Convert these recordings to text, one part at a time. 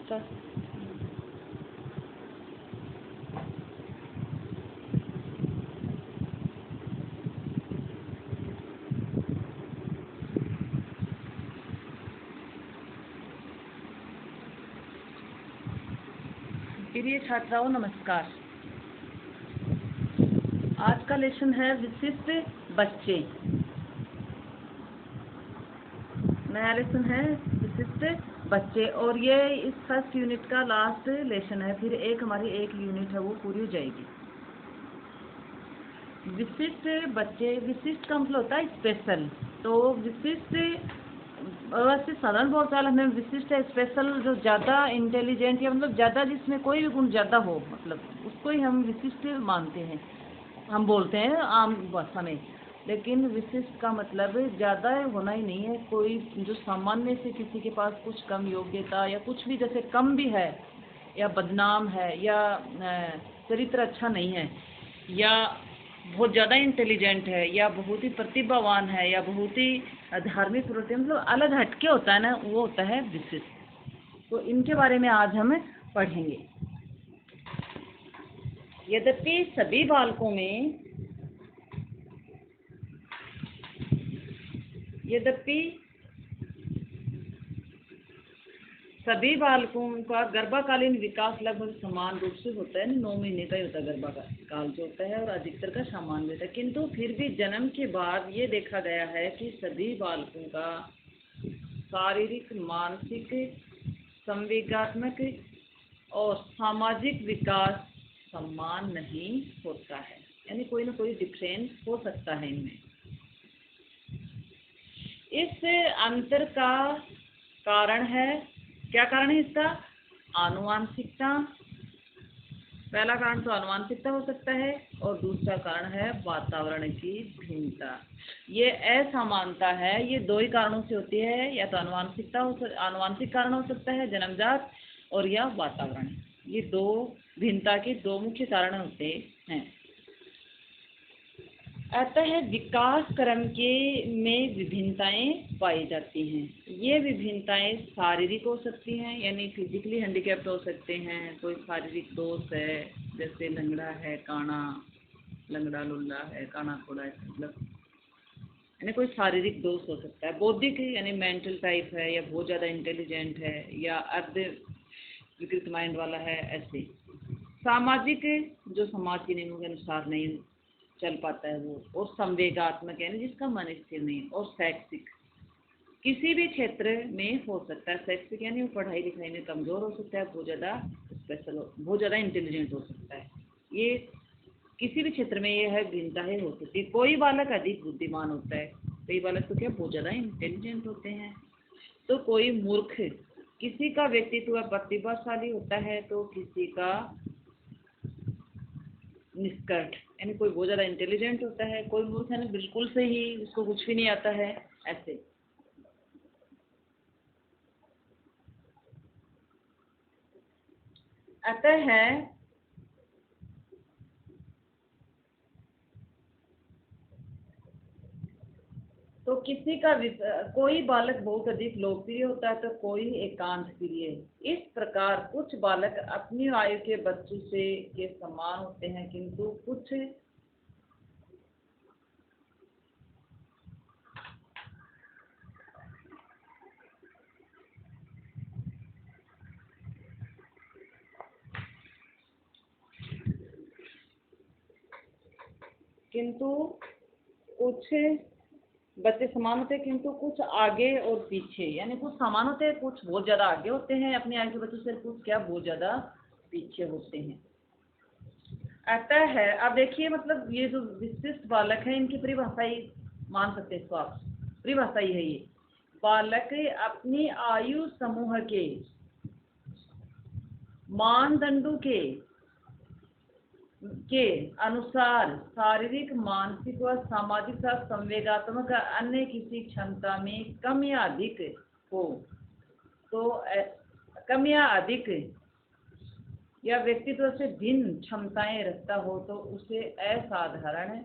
नमस्कार। प्रिय छात्राओं नमस्कार। आज का लेसन है विशिष्ट बच्चे। नया लेसन है विशिष्ट बच्चे और ये इस फर्स्ट यूनिट का लास्ट लेसन है। फिर हमारी एक यूनिट है वो पूरी हो जाएगी। विशिष्ट बच्चे, विशिष्ट का मतलब होता है स्पेशल। तो विशिष्ट वैसे साधारण बोलचाल हमें विशिष्ट है स्पेशल, जो ज़्यादा इंटेलिजेंट या मतलब ज़्यादा जिसमें कोई भी गुण ज़्यादा हो, मतलब उसको ही हम विशिष्ट मानते हैं, हम बोलते हैं आम भाषा में। लेकिन विशिष्ट का मतलब ज़्यादा होना ही नहीं है, कोई जो सामान्य से किसी के पास कुछ कम योग्यता या कुछ भी जैसे कम भी है या बदनाम है या चरित्र अच्छा नहीं है या बहुत ज़्यादा इंटेलिजेंट है या बहुत ही प्रतिभावान है या बहुत ही धार्मिक प्रवृत्ति, मतलब अलग हटके होता है ना, वो होता है विशिष्ट। तो इनके बारे में आज हम पढ़ेंगे। यद्यपि सभी बालकों में सभी बालकों का गर्भाकालीन विकास लगभग समान रूप से होता है। 9 महीने का ही होता है गर्भाकाल जो होता है और अधिकतर का सामान्य होता है। किंतु फिर भी जन्म के बाद ये देखा गया है कि सभी बालकों का शारीरिक, मानसिक, संवेगात्मक और सामाजिक विकास समान नहीं होता है, यानी कोई ना कोई डिफरेंस हो सकता है इनमें। इस अंतर का कारण है, क्या कारण है इसका? आनुवांशिकता। पहला कारण तो आनुवांशिकता हो सकता है और दूसरा कारण है वातावरण की भिन्नता। ये असमानता है, ये दो ही कारणों से होती है, या तो आनुवांशिक कारण हो सकता है जन्मजात, और या वातावरण। ये दो भिन्नता के दो मुख्य कारण होते हैं। अतः विकास क्रम में विभिन्नताएं पाई जाती हैं। ये विभिन्नताएं शारीरिक हो सकती हैं, यानी फिजिकली हैंडीकैप्ड हो सकते हैं। कोई शारीरिक दोष है, जैसे लंगड़ा है, काना, लंगड़ा लुल्ला है, काना खोड़ा है, मतलब यानी कोई शारीरिक दोष हो सकता है। बौद्धिक यानी मेंटल टाइप है या बहुत ज़्यादा इंटेलिजेंट है या अर्ध विकृत माइंड वाला है, ऐसे। सामाजिक, जो समाज के नियमों के अनुसार नहीं चल पाता है वो। और संवेगात्मक यानी जिसका मन स्थिर नहीं। और शैक्षिक किसी भी क्षेत्र में हो सकता है। शैक्षिक यानी वो पढ़ाई लिखाई में कमज़ोर हो सकता है, बहुत ज़्यादा स्पेशल हो, बहुत ज़्यादा इंटेलिजेंट हो सकता है। ये किसी भी क्षेत्र में ये है भिन्नताएं हो सकती है। कोई बालक अधिक बुद्धिमान होता है, कई बालक तो क्या बहुत ज़्यादा इंटेलिजेंट होते हैं, तो कोई मूर्ख। किसी का व्यक्तित्व प्रतिभाशाली होता है तो किसी का निष्कर्ष, यानी कोई बहुत ज़्यादा इंटेलिजेंट होता है, कोई मूर्ख है ना, बिल्कुल से ही उसको कुछ भी नहीं आता है, ऐसे। अतः है तो किसी का कोई बालक बहुत अधिक लोकप्रिय होता है तो कोई एकांत प्रिय। इस प्रकार कुछ बालक अपनी आयु के बच्चों से के समान होते हैं, किंतु कुछ बच्चे समान होते हैं, किंतु कुछ आगे और पीछे, यानी कुछ समान होते हैं, कुछ बहुत ज़्यादा आगे होते हैं अपने आयु के बच्चों से, कुछ क्या बहुत ज़्यादा पीछे होते हैं। अतः है, अब देखिए, मतलब ये जो विशिष्ट बालक है इनकी परिभाषा ही मान सकते हैं इसको आप। परिभाषा ही है ये। बालक अपनी आयु समूह के मानदंडों के अनुसार शारीरिक, मानसिक व सामाजिक तथा संवेगात्मक अन्य किसी क्षमता में कम या अधिक हो, तो कम या अधिक या व्यक्तित्व से भिन्न क्षमताएं रखता हो तो उसे असाधारण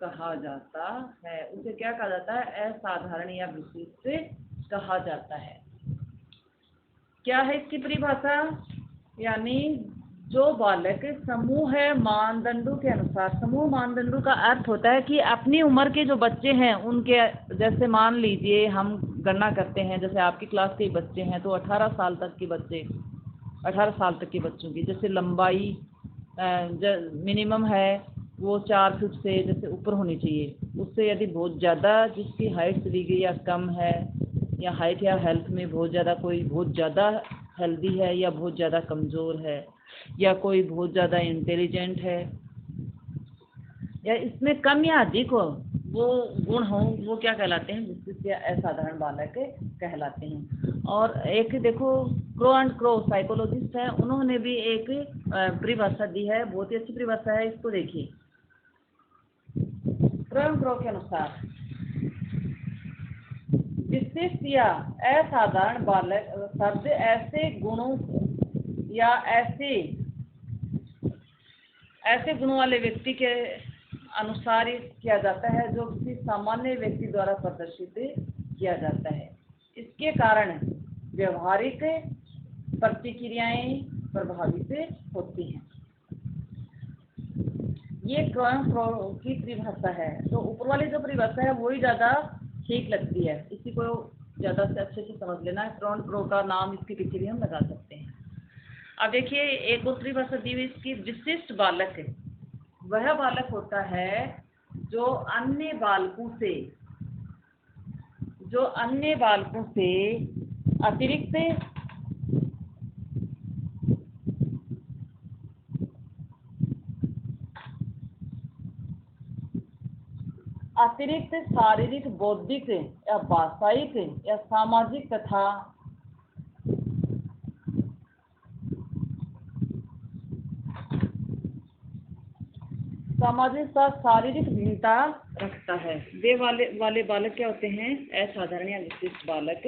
कहा जाता है। उसे क्या कहा जाता है? असाधारण या विशिष्ट कहा जाता है। क्या है इसकी परिभाषा? यानी जो बालक समूह मानदंडों के अनुसार, समूह मानदंडों का अर्थ होता है कि अपनी उम्र के जो बच्चे हैं उनके, जैसे मान लीजिए हम गणना करते हैं, जैसे आपकी क्लास के बच्चे हैं तो 18 साल तक के बच्चे, 18 साल तक के बच्चों की जैसे लंबाई मिनिमम है वो 4 फीट से जैसे ऊपर होनी चाहिए। उससे यदि बहुत ज़्यादा जिसकी हाइट चली गई या कम है, या हाइट या हेल्थ में बहुत ज़्यादा, कोई बहुत ज़्यादा हेल्दी है या बहुत ज़्यादा कमज़ोर है, या कोई बहुत ज़्यादा इंटेलिजेंट है, या इसमें कम या अधिक हो वो गुण हो, वो क्या कहलाते हैं? विशिष्ट या असाधारण बालक कहलाते हैं। और एक देखो क्रो एंड क्रो साइकोलॉजिस्ट है, उन्होंने भी एक परिभाषा दी है, बहुत ही अच्छी परिभाषा है, इसको देखिए। क्रो एंड क्रो के अनुसार विशिष्ट या असाधारण बालक शब्द ऐसे गुणों या ऐसे गुणों वाले व्यक्ति के अनुसार किया जाता है जो किसी सामान्य व्यक्ति द्वारा प्रदर्शित किया जाता है। इसके कारण व्यवहारिक प्रतिक्रियाएं प्रभावित होती हैं। ये क्रो की परिभाषा है। तो ऊपर वाली जो परिभाषा है वही ज़्यादा ठीक लगती है, इसी को ज़्यादा से अच्छे से समझ लेना है। क्रो का नाम इसके पीछे भी हम लगा सकते हैं। अब देखिए एक और परिभाषा दी हुई इसकी, विशिष्ट बालक वह बालक होता है जो अन्य बालकों से अतिरिक्त शारीरिक, बौद्धिक या भाषाई या सामाजिक तथा शारीरिक भिन्नता रखता है। वे वाले बालक क्या होते हैं? असाधारण या विशिष्ट बालक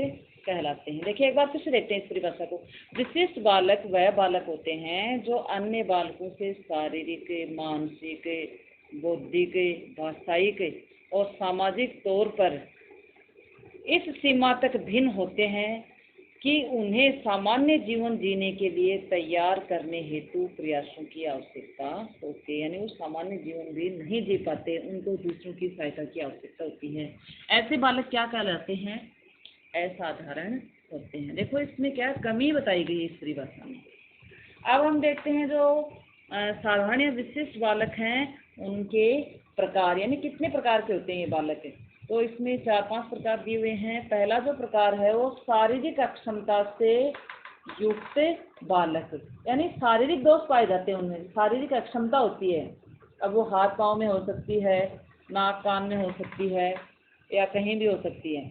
कहलाते हैं। देखिए एक बार फिर से देखते हैं इस परिभाषा को। विशिष्ट बालक वह बालक होते हैं जो अन्य बालकों से शारीरिक, मानसिक, बौद्धिक, भाषाई और सामाजिक तौर पर इस सीमा तक भिन्न होते हैं कि उन्हें सामान्य जीवन जीने के लिए तैयार करने हेतु प्रयासों की आवश्यकता होती है। यानी वो सामान्य जीवन भी नहीं जी पाते, उनको दूसरों की सहायता की आवश्यकता होती है। ऐसे बालक क्या कहलाते हैं? असाधारण होते हैं। देखो इसमें क्या कमी बताई गई है इस परिभाषा में। अब हम देखते हैं जो साधारण या विशिष्ट बालक हैं उनके प्रकार, यानी कितने प्रकार के होते हैं ये बालक। तो इसमें 4-5 प्रकार दिए हुए हैं। पहला जो प्रकार है वो शारीरिक अक्षमता से युक्त बालक, यानी शारीरिक दोष पाए जाते हैं उनमें, शारीरिक अक्षमता होती है। अब वो हाथ पाँव में हो सकती है, नाक कान में हो सकती है, या कहीं भी हो सकती है।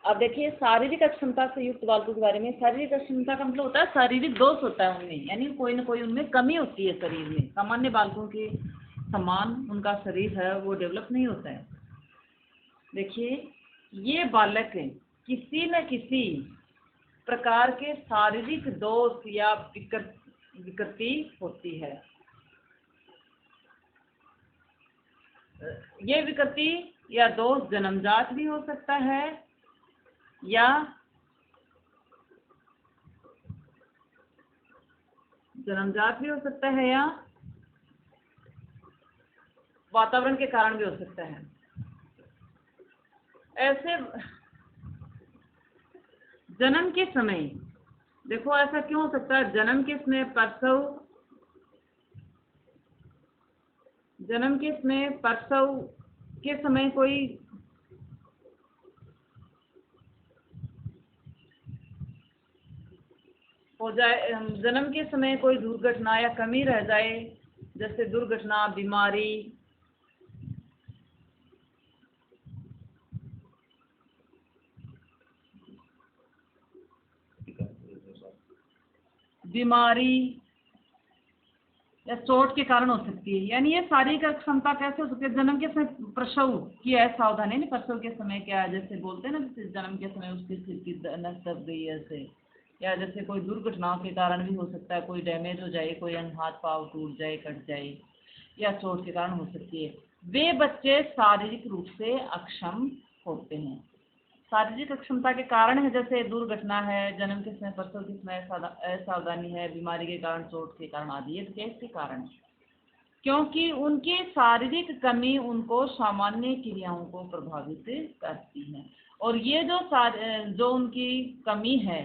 अब देखिए शारीरिक अक्षमता से युक्त बालकों के बारे में। शारीरिक अक्षमता का मतलब होता है शारीरिक दोष होता है उनमें, यानी कोई ना कोई उनमें कमी होती है शरीर में। सामान्य बालकों के समान उनका शरीर है वो डेवलप नहीं होता है। देखिए ये बालक किसी न किसी प्रकार के शारीरिक दोष या विकृति होती है। ये विकृति या दोष जन्मजात भी हो सकता है या वातावरण के कारण भी हो सकता है। ऐसे जन्म के समय, देखो ऐसा क्यों हो सकता है? जन्म के समय प्रसव के समय कोई हो जाए, जन्म के समय कोई दुर्घटना या कमी रह जाए, जैसे दुर्घटना, बीमारी या चोट के कारण हो सकती है। यानी ये शारीरिक क्षमता कैसे हो सकती है? जन्म के समय प्रसव की असावधानी, नहीं प्रसव के समय क्या जैसे बोलते हैं ना, जैसे जन्म के समय उसकी सिर की नस दब गई ऐसे, या जैसे कोई दुर्घटनाओं के कारण भी हो सकता है, कोई डैमेज हो जाए, कोई अंग हाथ पाँव टूट जाए, कट जाए, या चोट के कारण हो सकती है। वे बच्चे शारीरिक रूप से अक्षम होते हैं। शारीरिक अक्षमता के कारण है, जैसे दुर्घटना है, जन्म के समय, प्रसव के समय असावधानी है, बीमारी के कारण, चोट के कारण आदि, ये तो कैसे कारण है? क्योंकि उनकी शारीरिक कमी उनको सामान्य क्रियाओं को प्रभावित करती है। और ये जो उनकी कमी है,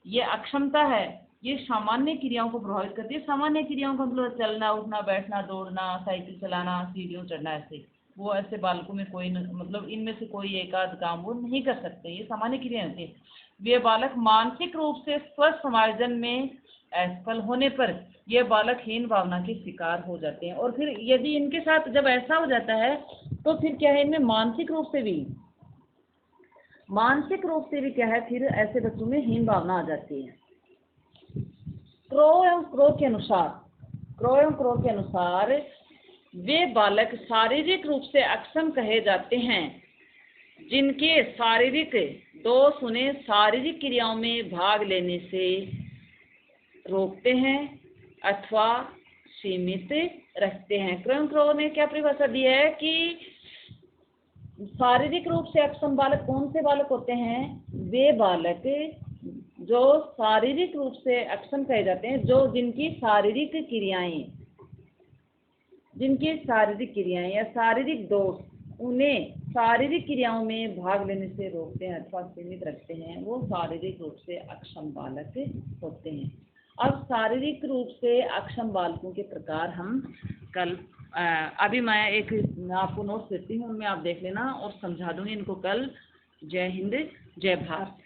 ये अक्षमता है, ये सामान्य क्रियाओं को प्रभावित करती है। सामान्य क्रियाओं का मतलब चलना, उठना, बैठना, दौड़ना, साइकिल चलाना, सीढ़ियों चढ़ना, ऐसे वो ऐसे बालकों में कोई मतलब इनमें से कोई एक आध काम वो नहीं कर सकते, ये सामान्य क्रियाएं होती है। वे बालक मानसिक रूप से स्वस्थ समायोजन में असफल होने पर ये बालक हीन भावना के शिकार हो जाते हैं। और फिर यदि इनके साथ जब ऐसा हो जाता है तो फिर क्या है, इनमें मानसिक रूप से भी क्या है, फिर ऐसे बच्चों में हीन भावना आ जाती है। क्रो एवं क्रो के अनुसार वे बालक शारीरिक रूप से अक्षम कहे जाते हैं जिनके शारीरिक दोष उन्हें शारीरिक क्रियाओं में भाग लेने से रोकते हैं अथवा सीमित रखते हैं। क्रो ने क्या परिभाषा दी है कि शारीरिक रूप से अक्षम बालक कौन से बालक होते हैं? वे बालक जो शारीरिक रूप से अक्षम कहे जाते हैं, जो जिनकी शारीरिक क्रियाएं या शारीरिक दोष उन्हें शारीरिक क्रियाओं में भाग लेने से रोकते हैं अथवा सीमित रखते हैं, वो शारीरिक रूप से अक्षम बालक होते हैं। अब शारीरिक रूप से अक्षम बालकों के प्रकार हम कल अभी मैं एक आपको नोट्स देती हूँ, उनमें आप देख लेना और समझा दूंगी इनको कल। जय हिंद, जय भारत।